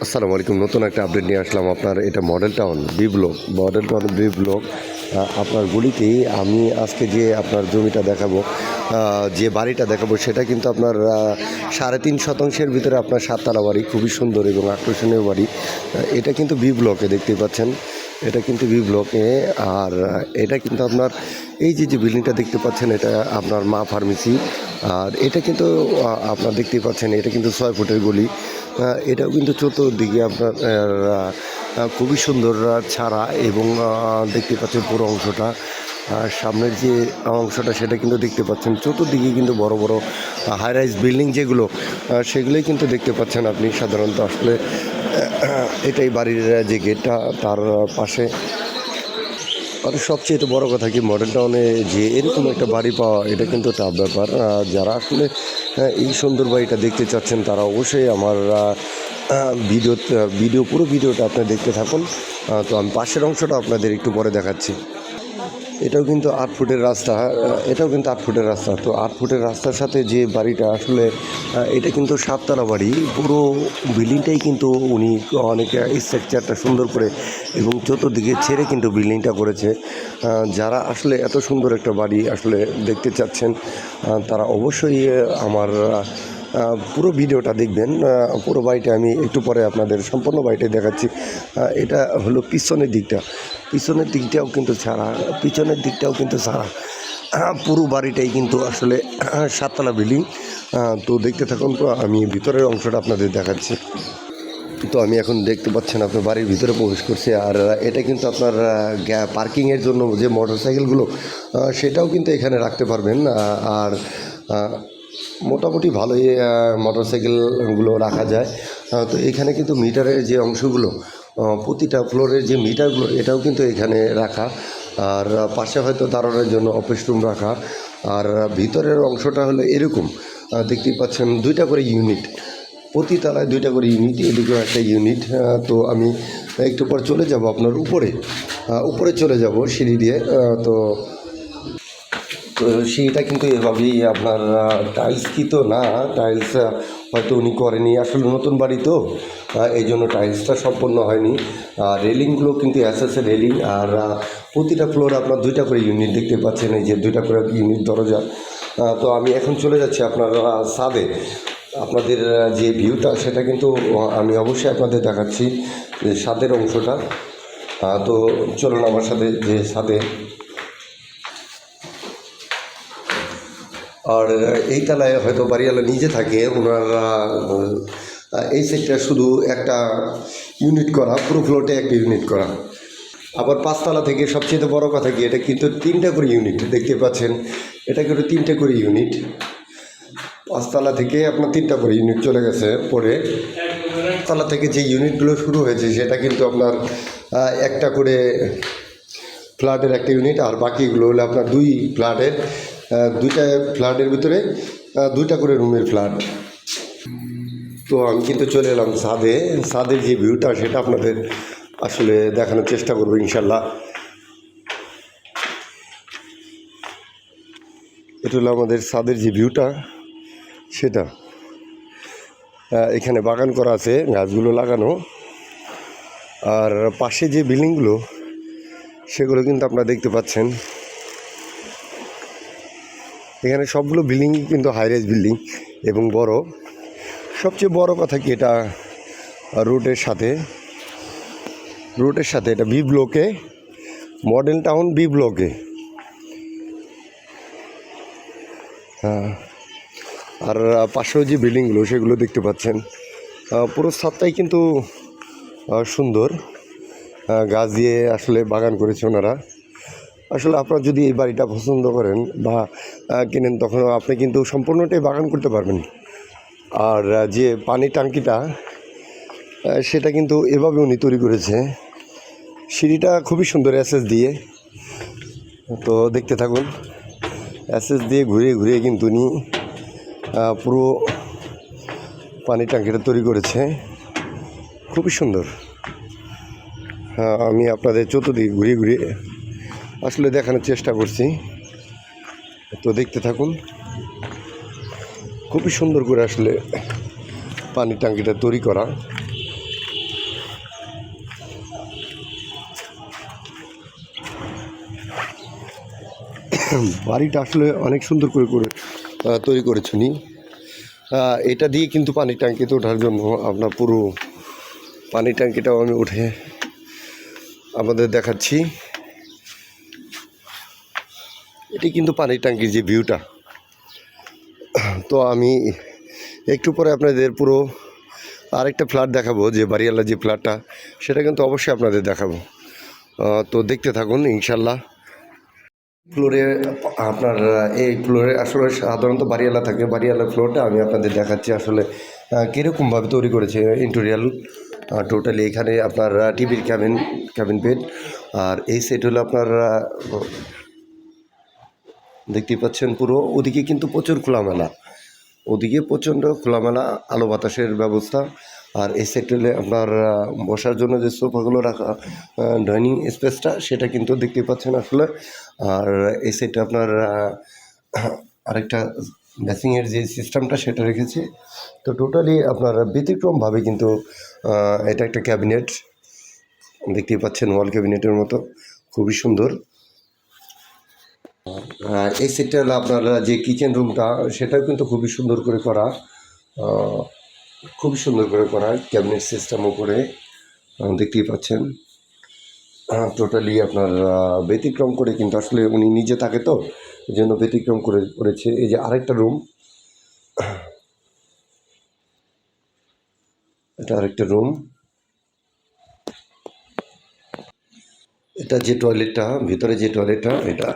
আসসালামু আলাইকুম। নতুন একটা আপডেট নিয়ে আসলাম আপনার। এটা Model Town B block, Model Town B block আপনার গলিতেই আমি আজকে যে আপনার জমিটা দেখাবো, যে বাড়িটা দেখাবো, সেটা কিন্তু আপনার 3.5 শতাংশের ভিতরে আপনার 7 তলা বাড়ি, খুবই সুন্দর এবং আকর্ষণীয় বাড়ি। এটা কিন্তু বি ব্লকে দেখতে পাচ্ছেন, এটা কিন্তু বি ব্লকে। আর এটা কিন্তু আপনার এই যে বিল্ডিংটা দেখতে পাচ্ছেন, এটা আপনার মা ফার্মেসি। আর এটা কিন্তু আপনার দেখতেই পাচ্ছেন, এটা কিন্তু 6 ফুটের গলি। এটাও কিন্তু চতুর্দিকে আপনার খুবই সুন্দর ছাড়া, এবং দেখতে পাচ্ছেন পুরো অংশটা, সামনের যে অংশটা সেটা কিন্তু দেখতে পাচ্ছেন। চতুর্দিকে কিন্তু বড় বড় হাই রাইজ বিল্ডিং যেগুলো, সেগুলোই কিন্তু দেখতে পাচ্ছেন আপনি সাধারণত আসলে। এটাই বাড়ির যে গেটটা, তার পাশে। আর সবচেয়ে বড় কথা কি, মডেল টাউনে যে এরকম একটা বাড়ি পাওয়া, এটা কিন্তু টাফ ব্যাপার। যারা আসলে এই সুন্দর বাড়িটা দেখতে চাচ্ছেন, তারা অবশ্যই আমার পুরো ভিডিওটা আপনি দেখতে থাকুন। তো আমি পাশের অংশটা আপনাদের একটু পরে দেখাচ্ছি। এটাও কিন্তু 8 ফুটের রাস্তা, এটাও কিন্তু 8 ফুটের রাস্তা। তো 8 ফুটের রাস্তার সাথে যে বাড়িটা আসলে, এটা কিন্তু 7 তলা বাড়ি। পুরো বিল্ডিংটাই কিন্তু উনি অনেক স্ট্রাকচারটা সুন্দর করে এবং চতুর্দিকে ছেড়ে কিন্তু বিল্ডিংটা করেছে। যারা আসলে এত সুন্দর একটা বাড়ি আসলে দেখতে চাচ্ছেন, তারা অবশ্যই আমার পুরো ভিডিওটা দেখবেন। পুরো বাড়িটা আমি একটু পরে আপনাদের সম্পূর্ণ বাড়িটাই দেখাচ্ছি। এটা হলো পিছনের দিকটাও কিন্তু ছাড়া, পিছনের দিকটাও কিন্তু ছাড়া। পুরো বাড়িটাই কিন্তু আসলে 7 তলা বিল্ডিং। তো দেখতে থাকুন। তো আমি ভিতরের অংশটা আপনাদের দেখাচ্ছি। তো আমি এখন দেখতে পাচ্ছেন আপনার বাড়ির ভিতরে প্রবেশ করছে। আর এটা কিন্তু আপনার পার্কিংয়ের জন্য যে মোটর সাইকেলগুলো, সেটাও কিন্তু এখানে রাখতে পারবেন। আর মোটামুটি ভালোই মোটর সাইকেলগুলো রাখা যায়। তো এখানে কিন্তু মিটারের যে অংশগুলো, প্রতিটা ফ্লোরের যে মিটারগুলো, এটাও কিন্তু এখানে রাখা। আর পাশে হয়তো দাঁড়ানোর জন্য অফিস রুম রাখা। আর ভিতরের অংশটা হলো এরকম, দেখতেই পাচ্ছেন 2টা করে ইউনিট, প্রতি তলায় 2টা করে ইউনিট, এদিকেও একটা ইউনিট। তো আমি একটু পর চলে যাব আপনার উপরে চলে যাব সিঁড়ি দিয়ে। তো সিঁড়িটা কিন্তু এভাবেই আপনার টাইলস কি তো না, টাইলস হয়তো উনি করেনি, আসলে নতুন বাড়ি তো, এই জন্য টাইলসটা সম্পূর্ণ হয়নি। আর রেলিংগুলো কিন্তু এসএসএ রেলিং। আর প্রতিটা ফ্লোরে আপনার 2টা করে ইউনিট দেখতে পাচ্ছেন, এই যে 2টা করে ইউনিট দরজা। তো আমি এখন চলে যাচ্ছি আপনার ছাদে। আপনাদের যে ভিউটা, সেটা কিন্তু আমি অবশ্যই আপনাদের দেখাচ্ছি, যে ছাদের অংশটা। তো চলুন আমার সাথে যে ছাদে। আর এই তলায় হয়তো বাড়িওয়ালা নিজে থাকে, ওনারা এই সেটটা শুধু একটা ইউনিট করা, পুরো ফ্লোরটে একটা ইউনিট করা। আবার 5 তলা থেকে সবচেয়ে বড় কথা কি, এটা কিন্তু 3টা করে ইউনিট দেখতে পাচ্ছেন। এটা কিন্তু 3টে করে ইউনিট। 5 তলা থেকে আপনার 3টা করে ইউনিট চলে গেছে পরে। তলা থেকে যে ইউনিটগুলো শুরু হয়েছে, সেটা কিন্তু আপনার একটা করে ফ্ল্যাটের একটা ইউনিট। আর বাকিগুলো হলো আপনার 2টা ফ্ল্যাটের ভিতরে 2টা করে রুমের ফ্ল্যাট। তো আমি কিন্তু চলে এলাম ছাদের যে ভিউটা, সেটা আপনাদের আসলে দেখানোর চেষ্টা করবো ইনশাল্লাহ। এটা হলো আমাদের ছাদের যে ভিউটা, সেটা। এখানে বাগান করা আছে, গাছগুলো লাগানো। আর পাশে যে বিল্ডিংগুলো, সেগুলো কিন্তু আপনারা দেখতে পাচ্ছেন। এখানে সবগুলো বিল্ডিং কিন্তু হাই রাইজ বিল্ডিং এবং বড়। সবচেয়ে বড় কথা কি, এটা রোডের সাথে এটা বি ব্লকে, মডেল টাউন বি ব্লকে। আর পাশেও যে বিল্ডিংগুলো, সেগুলো দেখতে পাচ্ছেন। পুরো ছাদটাই কিন্তু সুন্দর, গাছ দিয়ে আসলে বাগান করেছে ওনারা। আসলে আপনারা যদি এই বাড়িটা পছন্দ করেন বা কেনেন, তখন আপনি কিন্তু সম্পূর্ণটাই বাগান করতে পারবেন। আর যে পানির ট্যাঙ্কিটা, সেটা কিন্তু এভাবে উনি তৈরি করেছে। সিঁড়িটা খুবই সুন্দর এসএস দিয়ে। তো দেখতে থাকুন। এসএস দিয়ে ঘুরিয়ে কিন্তু উনি পুরো পানির ট্যাঙ্কিটা তৈরি করেছে, খুবই সুন্দর। আমি আপনাদের চতুর্দিকে ঘুরিয়ে আসলে দেখানোর চেষ্টা করছি। তো দেখতে থাকুন। খুবই সুন্দর করে আসলে পানির ট্যাঙ্কিটা তৈরি করা। বাড়িটা আসলে অনেক সুন্দর করে করে তৈরি করেছেন উনি। এটা দিয়ে কিন্তু পানির ট্যাঙ্কিতে ওঠার জন্য আপনার পুরো পানির ট্যাঙ্কিটাও আমি উঠে আমাদের দেখাচ্ছি। এটি কিন্তু পানির ট্যাঙ্কির যে ভিউটা, তো আমি একটু পরে আপনাদের পুরো আরেকটা ফ্ল্যাট দেখাবো, যে বাড়িওয়ালা যে ফ্ল্যাটটা, সেটা কিন্তু অবশ্যই আপনাদের দেখাবো। তো দেখতে থাকুন ইনশাল্লাহ। ফ্লোরে আপনার এই ফ্লোরে আসলে সাধারণত বাড়িওয়ালা থাকে, বাড়িওয়ালা ফ্লোরটা আমি আপনাদের দেখাচ্ছি আসলে কীরকমভাবে তৈরি করেছে ইন্টেরিয়াল। টোটালি এখানে আপনার টিভির ক্যাবিন বেড, আর এই সেট হলো আপনার দেখতেই পাচ্ছেন পুরো। ওদিকে কিন্তু প্রচুর খোলামেলা, ওদিকে প্রচণ্ড খোলামেলা আলো বাতাসের ব্যবস্থা। আর এই সেটেলে আপনার বসার জন্য যে সোফাগুলো রাখা, ডাইনিং স্পেসটা, সেটা কিন্তু দেখতে পাচ্ছেন আসলে। আর এই সেটে আপনার আরেকটা বেসিংয়ের যে সিস্টেমটা সেটা রেখেছে। তো টোটালি আপনার ব্যতিক্রমভাবে কিন্তু এটা একটা ক্যাবিনেট দেখতেই পাচ্ছেন, ওয়াল ক্যাবিনেটের মতো, খুবই সুন্দর। এই সেটটা হলো আপনার যে কিচেন রুমটা, সেটাও কিন্তু খুবই সুন্দর করে করা, খুবই সুন্দর করে করা ক্যাবিনেট সিস্টেমও করে দেখতেই পাচ্ছেন। টোটালি আপনার ব্যতিক্রম করে কিন্তু আসলে উনি নিজে থাকে, তো এই জন্য ব্যতিক্রম করে করেছে। এই যে আরেকটা রুম, এটা আরেকটা রুম। এটা যে টয়লেটটা, ভিতরে যে টয়লেটটা, এটা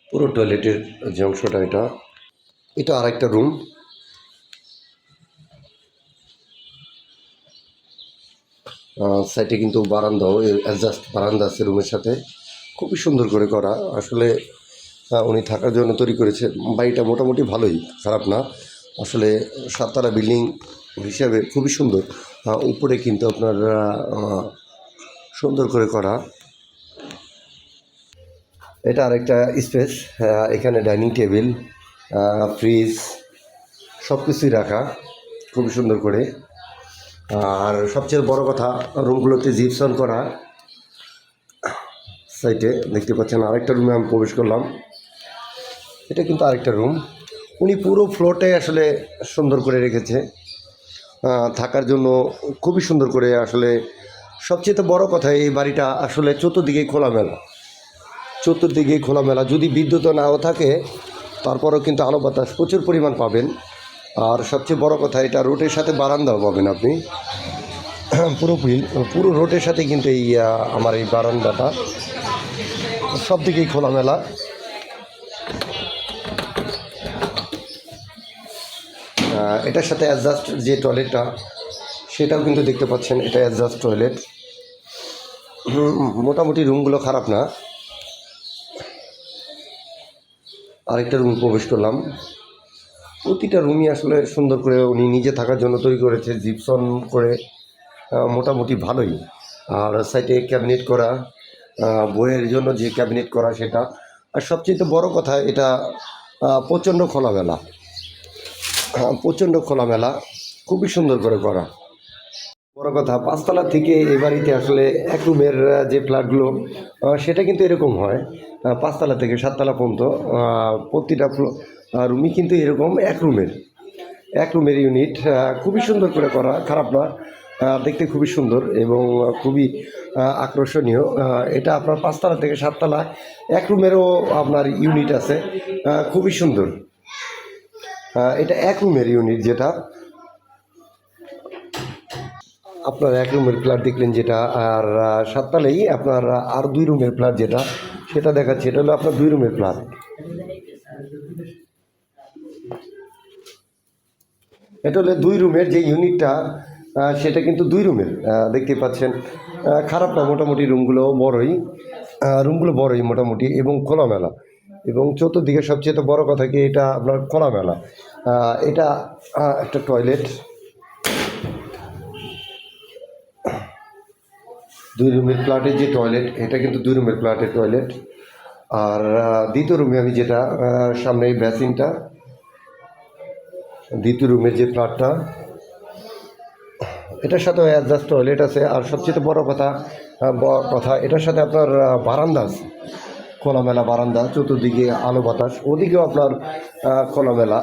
পুরো টয়লেটের যে অংশটা, এটা আরেকটা রুম। সাইডে কিন্তু বারান্দাও, অ্যাডজাস্ট বারান্দা আছে রুমের সাথে, খুবই সুন্দর করে করা আসলে। উনি থাকার জন্য তৈরি করেছে। বাড়িটা মোটামুটি ভালোই, খারাপ না আসলে। 7 তলা বিল্ডিং হিসাবে খুবই সুন্দর। উপরে কিন্তু আপনার সুন্দর করে করা। এটা আরেকটা স্পেস, এখানে ডাইনিং টেবিল, ফ্রিজ, সব কিছুই রাখা খুবই সুন্দর করে। আর সবচেয়ে বড় কথা, রুমগুলোতে জিপসন করা। সাইটে দেখতে পাচ্ছেন আরেকটা রুমে আমি প্রবেশ করলাম, এটা কিন্তু আরেকটা রুম। উনি পুরো ফ্লোরটাই আসলে সুন্দর করে রেখেছে থাকার জন্য, খুবই সুন্দর করে আসলে। সবচেয়ে বড় কথা, এই বাড়িটা আসলে চতুর্দিকেই খোলামেলা, চতুর্দিকেই খোলামেলা। যদি বিদ্যুৎ নাও থাকে, তারপরেও কিন্তু আলো বাতাস প্রচুর পরিমাণ পাবেন। আর সবচেয়ে বড় কথা, এটা রোডের সাথে বারান্দাও পাবেন আপনি, পুরো রোডের সাথে কিন্তু এই আমার এই বারান্দাটা সব দিকেই খোলামেলা। এটার সাথে অ্যাডজাস্ট যে টয়লেটটা, সেটাও কিন্তু দেখতে পাচ্ছেন, এটা অ্যাডজাস্ট টয়লেট। মোটামুটি রুমগুলো খারাপ না। আরেকটা রুম প্রবেশ করলাম। প্রতিটা রুমই আসলে সুন্দর করে উনি নিজে থাকার জন্য তৈরি করেছে, জিপসন করে, মোটামুটি ভালোই। আর সাইডে ক্যাবিনেট করা, বইয়ের জন্য যে ক্যাবিনেট করা সেটা। আর সবচেয়ে বড় কথা, এটা প্রচণ্ড খোলামেলা, প্রচণ্ড খোলামেলা, খুবই সুন্দর করে করা। বড় কথা, 5 তলা থেকে এই বাড়িতে আসলে এক রুমের যে ফ্ল্যাটগুলো, সেটা কিন্তু এরকম হয়। 5 তলা থেকে 7 তলা পর্যন্ত প্রতিটা রুমই কিন্তু এরকম এক রুমের ইউনিট, খুবই সুন্দর করে করা, খারাপ না, দেখতে খুবই সুন্দর এবং খুবই আকর্ষণীয়। এটা আপনার 5 তলা থেকে 7 তলা এক রুমেরও আপনার ইউনিট আছে, খুবই সুন্দর। এটা এক রুমের ইউনিট, যেটা আপনার এক রুমের ফ্ল্যাট দেখলেন যেটা। আর 7 তলায় আপনার আর 2 রুমের ফ্ল্যাট যেটা, সেটা দেখাচ্ছে। এটা হলো আপনার 2 রুমের ফ্ল্যাট। এটা হলো 2 রুমের যে ইউনিটটা, সেটা কিন্তু 2 রুমের, দেখতে পাচ্ছেন। খারাপ না, মোটামুটি রুমগুলো বড়ই মোটামুটি এবং খোলামেলা। এবং চতুর্দিকে সবচেয়ে বড় কথা কি, এটা আপনার খোলামেলা। এটা একটা টয়লেট, 2 রুমের ফ্ল্যাটের যে টয়লেট, এটা কিন্তু 2 রুমের ফ্ল্যাটের টয়লেট। আর দ্বিতীয় রুমে আমি যেটা, সামনে এই বেসিনটা, দ্বিতীয় রুমের যে ফ্ল্যাটটা, এটার সাথেও অ্যাডজাস্ট টয়লেট আছে। আর সবচেয়ে বড় কথা, কথা, এটার সাথে আপনার বারান্দা আছে, খোলামেলা বারান্দা, চতুর্দিকে আলো বাতাস, ওদিকেও আপনার খোলামেলা।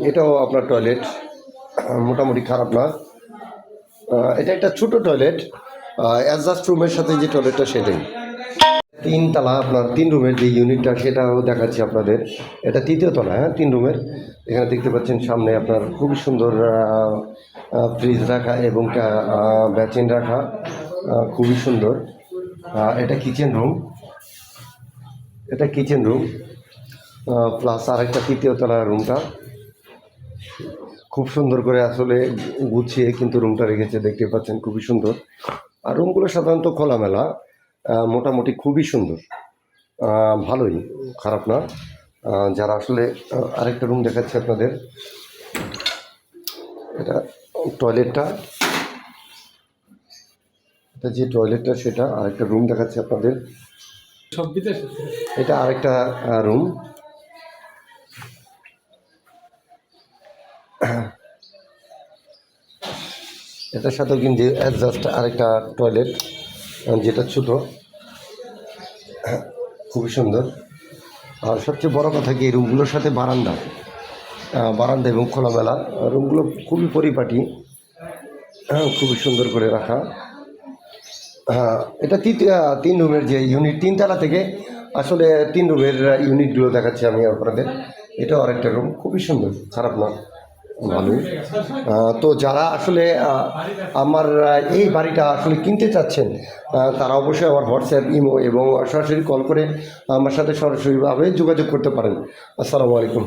এটাও আপনার টয়লেট, মোটামুটি খারাপ না। এটা একটা ছোট টয়লেট, অ্যাডজাস্ট রুমের সাথে যে টয়লেটটা সেটাই। 3 তলা আপনার 3 রুমের যে ইউনিটটা সেটাও দেখাচ্ছি আপনাদের। এটা 3য় তলা, হ্যাঁ 3 রুমের। এখানে দেখতে পাচ্ছেন সামনে আপনার খুবই সুন্দর ফ্রিজ রাখা এবং বেসিন রাখা, খুবই সুন্দর। এটা কিচেন রুম, এটা কিচেন রুম প্লাস আরেকটা 3য় তলার রুমটা খুব সুন্দর করে আসলে গুছিয়ে কিন্তু রুমটা রেখেছে, দেখতে পাচ্ছেন খুবই সুন্দর। আর রুমগুলো সাধারণত খোলামেলা, মোটামুটি খুবই সুন্দর, ভালোই, খারাপ না। যারা আসলে আরেকটা রুম দেখাচ্ছে আপনাদের, এটা টয়লেটটা, এটা যে টয়লেটটা সেটা আরেকটা রুম দেখাচ্ছে আপনাদের, এটা আরেকটা রুম। এটার সাথেও কিন্তু অ্যাডজাস্ট আরেকটা টয়লেট, যেটা ছোটো, খুবই সুন্দর। আর সবচেয়ে বড় কথা কি, এই রুমগুলোর সাথে বারান্দা, বারান্দা এবং খোলামেলা, রুমগুলো খুবই পরিপাটি, খুবই সুন্দর করে রাখা। হ্যাঁ, এটা 3 রুমের যে ইউনিট, 3 তলা থেকে আসলে 3 রুমের ইউনিটগুলো দেখাচ্ছি আমি আপনাদের। এটাও আরেকটা রুম, খুবই সুন্দর, খারাপ না, ভালোই। তো যারা আসলে আমার এই বাড়িটা আসলে কিনতে চাচ্ছেন, তারা অবশ্যই আমার হোয়াটসঅ্যাপ, ইমো এবং সরাসরি কল করে আমার সাথে সরাসরিভাবে যোগাযোগ করতে পারেন। আসসালামু আলাইকুম।